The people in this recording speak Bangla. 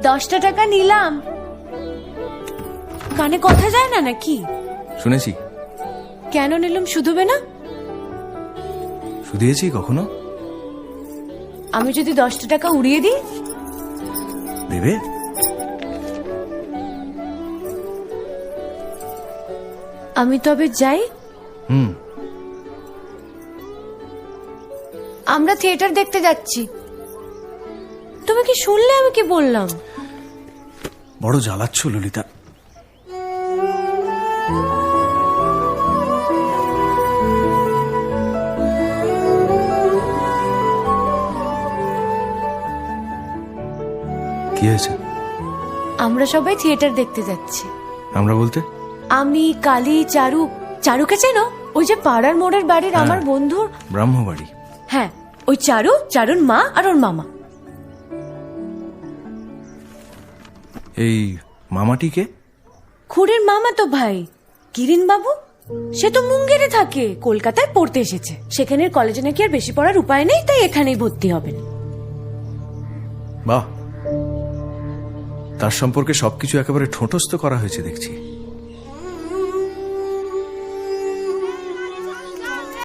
10টা টাকা নিলাম। কানে কথা যায় না নাকি? শুনেছি। কেন নিলাম? শুধুবে না? শুধিয়েছি কখনো? আমি যদি 10টা টাকা উড়িয়ে দিই? দেবে? আমি তবে যাই। আমরা থিয়েটার দেখতে যাচ্ছি। তুমি কি শুনলে আমি কি বললাম? বড় জ্বালাচ্ছ ললিতা। কি হয়েছে? আমরা সবাই থিয়েটার দেখতে যাচ্ছি। আমরা বলতে? আমি, কালী, চারু। চারুকে চেনো? ওই যে পাড়ার মোড়ের বাড়ির আমার বন্ধুর ব্রাহ্মবাড়ি। হ্যাঁ, ওই চারু, চারুর মা আর ওর মামা। এই মামাটিকে? খুড়ের মামা তো ভাই, কিরিন বাবু। সে তো মুঙ্গেরে থাকে, কলকাতায় পড়তে এসেছে। সেখানের কলেজে নাকি আর বেশি পড়ার উপায় নেই, তাই এখানেই ভর্তি হবেন। বাহ, তার সম্পর্কে সবকিছু একেবারে ঠোঁটস্থ করা হয়েছে দেখছি।